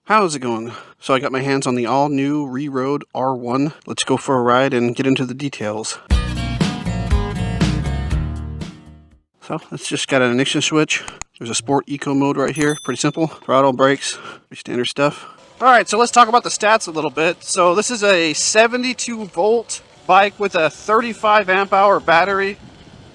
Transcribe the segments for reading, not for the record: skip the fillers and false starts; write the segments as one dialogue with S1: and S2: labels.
S1: How's it going? So I got my hands on the all-new ReRode R1. Let's go for a ride and get into the details. So it's just got an ignition switch. There's a sport eco mode right here. Pretty simple. Throttle, brakes, pretty standard stuff. Alright, so let's talk about the stats a little bit. So this is a 72 volt bike with a 35 amp hour battery.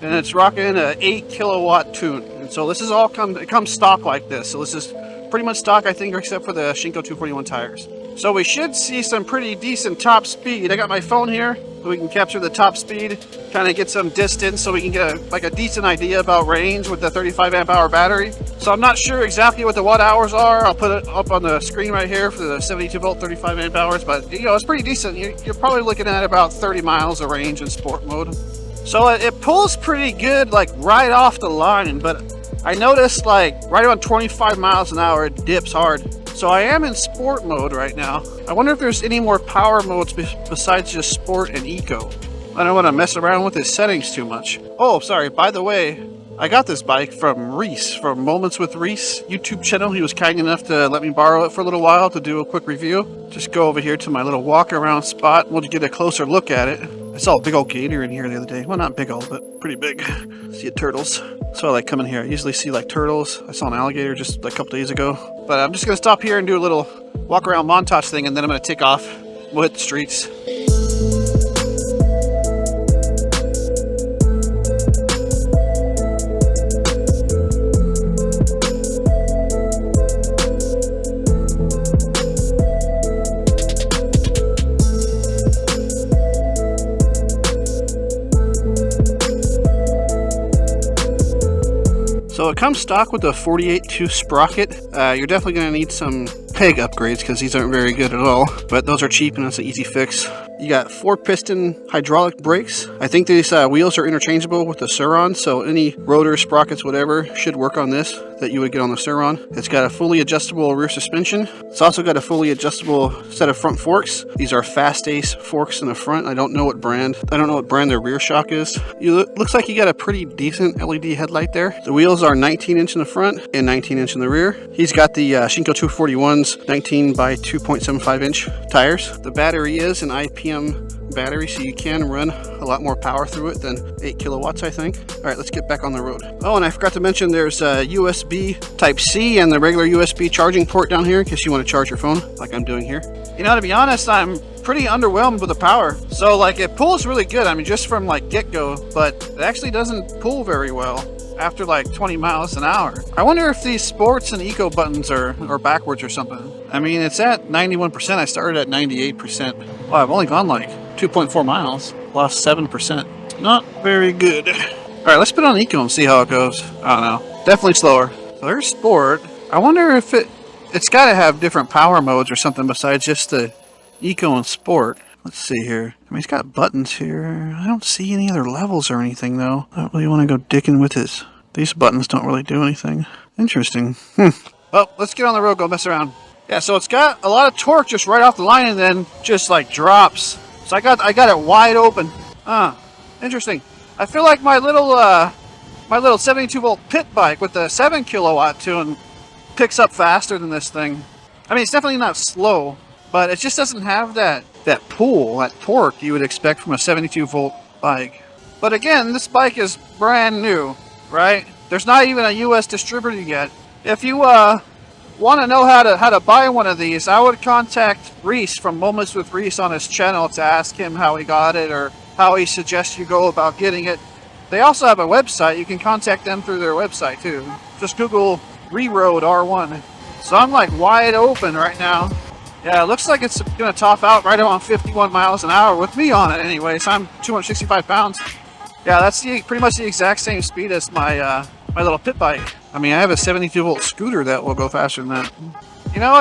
S1: And it's rocking a 8 kilowatt tune. And so this is all it comes stock like this. So this is pretty much stock, I think, except for the Shinko 241 tires. So we should see some pretty decent top speed. I got my phone here so we can capture the top speed, kind of get some distance so we can get a decent idea about range with the 35 amp hour battery. So I'm not sure exactly what the watt hours are. I'll put it up on the screen right here for the 72 volt 35 amp hours, but you know, it's pretty decent. You're probably looking at about 30 miles of range in sport mode. So it pulls pretty good, like right off the line, but I noticed like right around 25 miles an hour it dips hard. So I am in sport mode right now. I wonder if there's any more power modes besides just sport and eco. I don't want to mess around with the settings too much. Oh, sorry, by the way, I got this bike from Reese, from Moments with Reese YouTube channel. He was kind enough to let me borrow it for a little while to do a quick review. Just go over here to my little walk around spot. We'll get a closer look at it. I saw a big old gator in here the other day. Well, not big old, but pretty big. See turtles. So I like coming here. I usually see like turtles. I saw an alligator just a couple days ago. But I'm just going to stop here and do a little walk around montage thing, and then I'm going to take off. We'll hit the streets. So it comes stock with a 48-2 sprocket. You're definitely going to need some peg upgrades because these aren't very good at all, but those are cheap and it's an easy fix. You got 4-piston hydraulic brakes. I think these wheels are interchangeable with the Sur-Ron, so any rotors, sprockets, whatever should work on this that you would get on the Sur-Ron. It's got a fully adjustable rear suspension. It's also got a fully adjustable set of front forks. These are Fast Ace forks in the front. I don't know what brand their rear shock is. Looks like you got a pretty decent LED headlight there. The wheels are 19-inch in the front and 19-inch in the rear. He's got the Shinko 241's 19 by 2.75-inch tires. The battery is an IPM battery, so you can run a lot more power through it than 8 kilowatts, I think. All right, let's get back on the road. Oh, and I forgot to mention there's a USB Type-C and the regular USB charging port down here in case you want to charge your phone like I'm doing here. You know, to be honest, I'm pretty underwhelmed with the power. So like it pulls really good, I mean just from like get-go, but it actually doesn't pull very well after like 20 miles an hour. I wonder if these sports and eco buttons are backwards or something. I mean, it's at 91%. I started at 98%. Well, I've only gone like 2.4 miles. Lost 7%. Not very good. All right, let's put on eco and see how it goes. I don't know. Definitely slower. So there's sport. I wonder if it's got to have different power modes or something besides just the eco and sport. Let's see here. I mean, it's got buttons here. I don't see any other levels or anything, though. I don't really want to go dicking with this. These buttons don't really do anything. Interesting. Well, let's get on the road, go mess around. Yeah, so it's got a lot of torque just right off the line and then just like drops. So I got it wide open. Interesting. I feel like my little 72 volt pit bike with the 7 kilowatt tune picks up faster than this thing. I mean, it's definitely not slow, but it just doesn't have that pull, that torque you would expect from a 72 volt bike. But again, this bike is brand new, right? There's not even a US distributor yet. If you want to know how to buy one of these, I would contact Reese from Moments with Reese on his channel to ask him how he got it or how he suggests you go about getting it. They also have a website. You can contact them through their website too. Just Google ReRode R1. So I'm like wide open right now. Yeah, it looks like it's going to top out right around 51 miles an hour with me on it anyways. I'm 265 pounds. Yeah, that's pretty much the exact same speed as my little pit bike. I mean, I have a 72 volt scooter that will go faster than that. You know,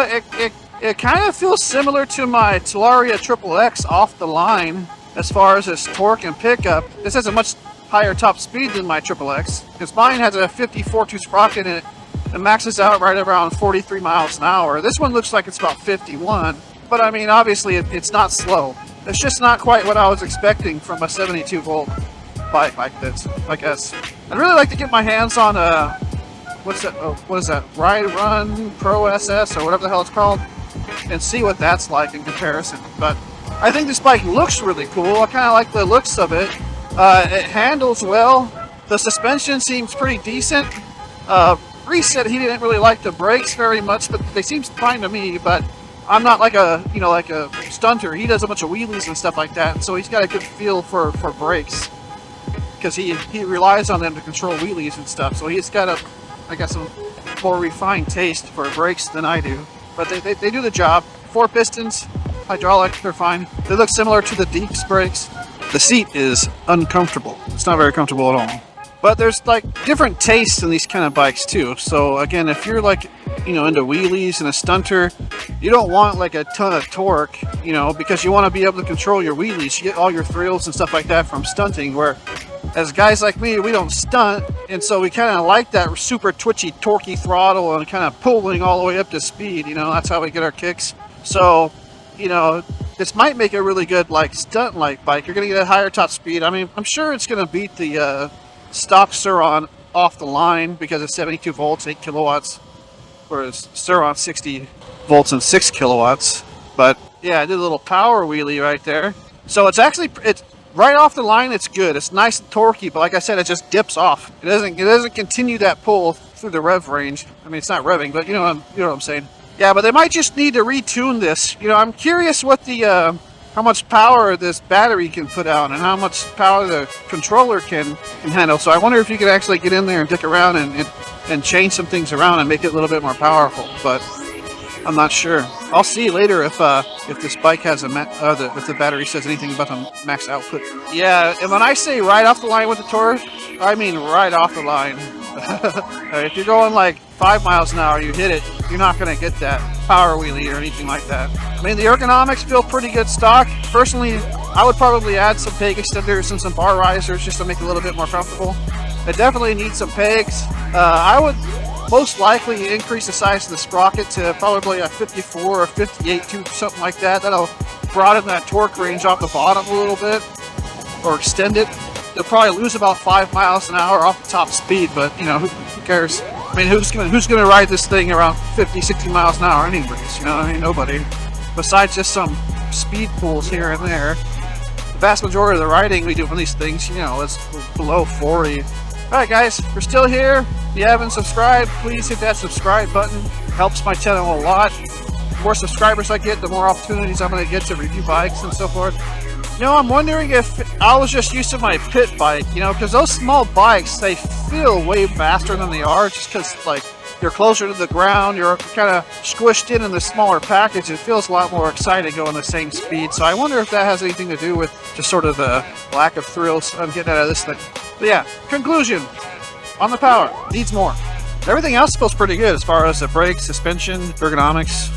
S1: it kind of feels similar to my Talaria XXX off the line as far as its torque and pickup. This has a much higher top speed than my XXX because mine has a 54-2 sprocket in it. It maxes out right around 43 miles an hour. This one looks like it's about 51, but I mean, obviously it's not slow. It's just not quite what I was expecting from a 72 volt bike like this, I guess. I'd really like to get my hands on a, what is that, RideRun Pro SS or whatever the hell it's called. and see what that's like in comparison. But I think this bike looks really cool. I kind of like the looks of it. It handles well. The suspension seems pretty decent. Reese said he didn't really like the brakes very much, but they seem fine to me. But I'm not like a like a stunter. He does a bunch of wheelies and stuff like that, so he's got a good feel for brakes because he relies on them to control wheelies and stuff. So he's got some more refined taste for brakes than I do. But they do the job. 4 pistons, hydraulic, they're fine. They look similar to the Deep's brakes. The seat is uncomfortable. It's not very comfortable at all. But there's like different tastes in these kind of bikes too. So again, if you're like, into wheelies and a stunter, you don't want like a ton of torque, because you want to be able to control your wheelies. You get all your thrills and stuff like that from stunting, where as guys like me, we don't stunt, and so we kind of like that super twitchy, torquey throttle and kind of pulling all the way up to speed. That's how we get our kicks. So, this might make a really good like stunt-like bike. You're going to get a higher top speed. I mean, I'm sure it's going to beat the stock Sur-Ron off the line because it's 72 volts, 8 kilowatts, whereas Sur-Ron 60 volts and 6 kilowatts. But yeah, I did a little power wheelie right there. So it's right off the line. It's good. It's nice and torquey, but like I said, it just dips off. It doesn't continue that pull through the rev range. I mean, it's not revving, but you know what I'm saying. Yeah, but they might just need to retune this. I'm curious what the how much power this battery can put out and how much power the controller can handle. So I wonder if you could actually get in there and dick around and change some things around and make it a little bit more powerful. But I'm not sure. I'll see later if this bike has if the battery says anything about the max output. Yeah, and when I say right off the line with the torque, I mean right off the line. If you're going like 5 miles an hour, you hit it, you're not going to get that power wheelie or anything like that. I mean, the ergonomics feel pretty good stock. Personally, I would probably add some peg extenders and some bar risers just to make it a little bit more comfortable. It definitely needs some pegs. I would most likely increase the size of the sprocket to probably a 54 or 58 tube, something like that. That'll broaden that torque range off the bottom a little bit, or extend it. You'll probably lose about 5 miles an hour off the top speed, but who cares? I mean, who's gonna ride this thing around 50, 60 miles an hour anyways? Nobody. Besides just some speed pulls here and there. The vast majority of the riding we do on these things, is below 40. Alright guys, if you're still here, if you haven't subscribed, please hit that subscribe button. It helps my channel a lot. The more subscribers I get, the more opportunities I'm going to get to review bikes and so forth. I'm wondering if I was just used to my pit bike, because those small bikes, they feel way faster than they are, just because, like, you're closer to the ground, you're kind of squished in the smaller package. It feels a lot more exciting going the same speed. So I wonder if that has anything to do with just sort of the lack of thrills I'm getting out of this thing. But yeah, conclusion on the power, needs more. Everything else feels pretty good as far as the brakes, suspension, ergonomics.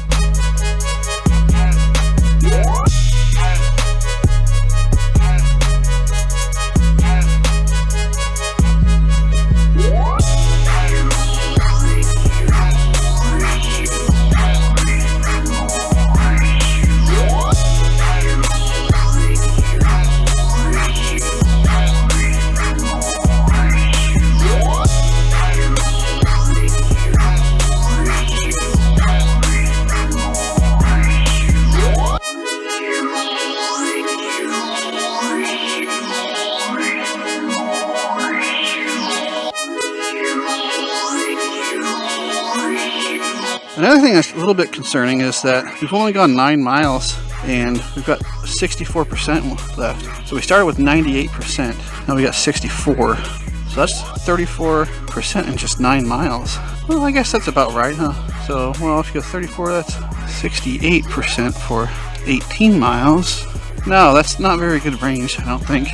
S1: Another thing that's a little bit concerning is that we've only gone 9 miles and we've got 64% left. So we started with 98%, now we got 64. So that's 34% in just 9 miles. Well, I guess that's about right, huh? So, well, if you go 34, that's 68% for 18 miles. No, that's not very good range, I don't think.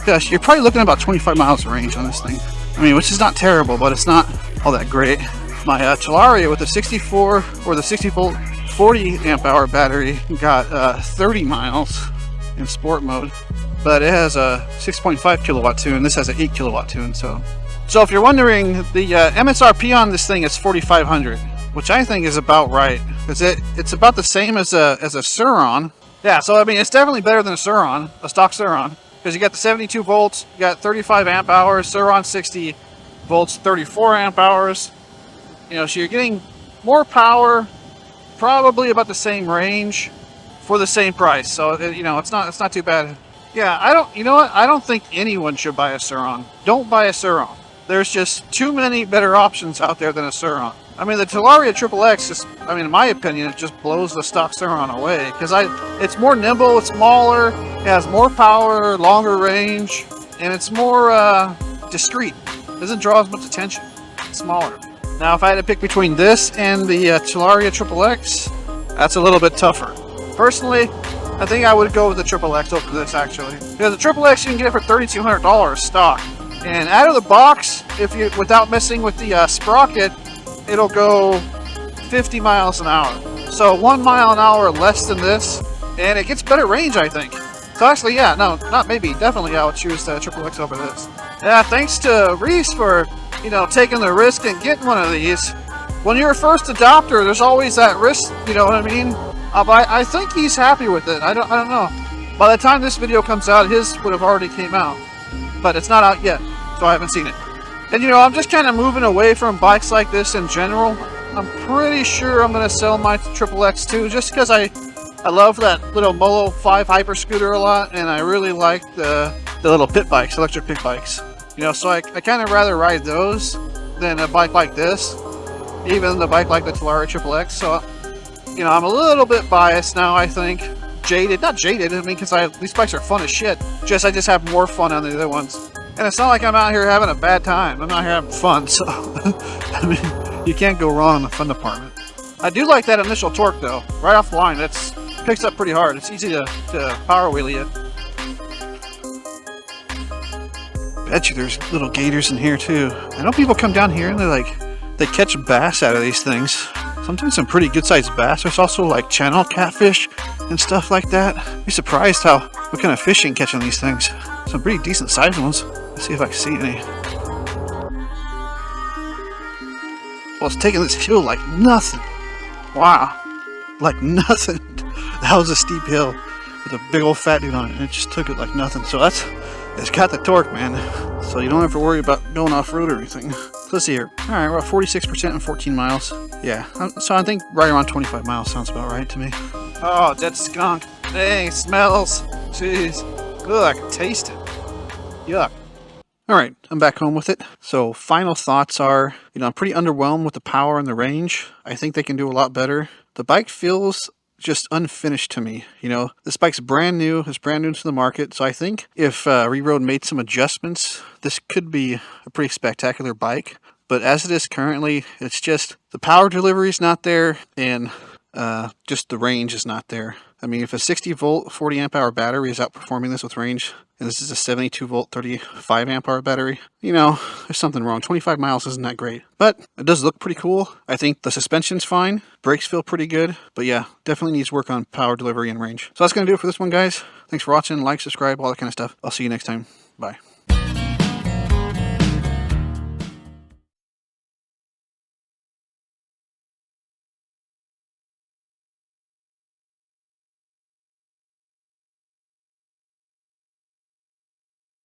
S1: Gosh, you're probably looking at about 25 miles of range on this thing. I mean, which is not terrible, but it's not all that great. My Talaria with the 64 or the 60 volt 40 amp hour battery got 30 miles in sport mode, but it has a 6.5 kilowatt tune. This has an 8 kilowatt tune. So if you're wondering, the MSRP on this thing is 4,500, which I think is about right, because it's about the same as a Sur-Ron. Yeah, so I mean, it's definitely better than a Sur-Ron, a stock Sur-Ron, because you got the 72 volts, you got 35 amp hours, Sur-Ron 60 volts, 34 amp hours. So you're getting more power
S2: probably about the same range for the same price. So, you know, it's not too bad. Yeah, you know what? I don't think anyone should buy a Sur-Ron. Don't buy a Sur-Ron. There's just too many better options out there than a Sur-Ron. I mean, the Talaria XXX just, I mean, in my opinion, it just blows the stock Sur-Ron away. Because it's more nimble, it's smaller, it has more power, longer range, and it's more discreet. It doesn't draw as much attention. It's smaller. Now, if I had to pick between this and the Talaria XXX, that's a little bit tougher. Personally, I think I would go with the XXX over this, actually. Because the XXX you can get it for $3,200 stock. And out of the box, without messing with the sprocket, it'll go 50 miles an hour. So 1 mile an hour less than this, and it gets better range, I think. So actually, yeah, no, not maybe, definitely I would choose the XXX over this. Yeah, thanks to Reese for, you know, taking the risk and getting one of these. When you're a first adopter, there's always that risk, you know what I mean? But I think he's happy with it. I don't know. By the time this video comes out, his would have already came out. But it's not out yet, so I haven't seen it. And you know, I'm just kind of moving away from bikes like this in general. I'm pretty sure I'm going to sell my XXX too, just because I love that little Molo 5 Hyper Scooter a lot, and I really like the little pit bikes, electric pit bikes. You know, so I kind of rather ride those than a bike like this, even the bike like the Talaria XXX. So, you know, I'm a little bit biased now, I think. Jaded, not jaded, I mean, because these bikes are fun as shit. I just have more fun on the other ones. And it's not like I'm out here having a bad time. I'm out here having fun, so, I mean, you can't go wrong in the fun department. I do like that initial torque, though. Right off the line, it picks up pretty hard. It's easy to power wheelie it. Bet you there's little gators in here, too. I know people come down here and they catch bass out of these things. Sometimes some pretty good-sized bass. There's also like channel catfish and stuff like that. I'd be surprised what kind of fish you can catch on these things. Some pretty decent-sized ones. Let's see if I can see any. Well, it's taking this hill like nothing. Wow. Like nothing. That was a steep hill with a big old fat dude on it, and it just took it like nothing. So it's got the torque, man. So you don't have to worry about going off-road or anything. So let's see here. Alright, we're at 46% and 14 miles. Yeah, so I think right around 25 miles sounds about right to me. Oh, dead skunk. Dang, it smells. Jeez. Ugh, I can taste it. Yuck. Alright, I'm back home with it. So final thoughts are, you know, I'm pretty underwhelmed with the power and the range. I think they can do a lot better. The bike feels just unfinished to me. You know, this bike's brand new. It's brand new to the market. So I think if ReRode made some adjustments, this could be a pretty spectacular bike. But as it is currently, it's just the power delivery is not there, and just the range is not there. I mean, if a 60 volt 40 amp hour battery is outperforming this with range, and this is a 72 volt 35 amp hour battery, you know, there's something wrong. 25 miles isn't that great, but it does look pretty cool. I think the suspension's fine. Brakes feel pretty good, but yeah, definitely needs work on power delivery and range. So that's going to do it for this one, guys. Thanks for watching. Like, subscribe, all that kind of stuff. I'll see you next time. Bye.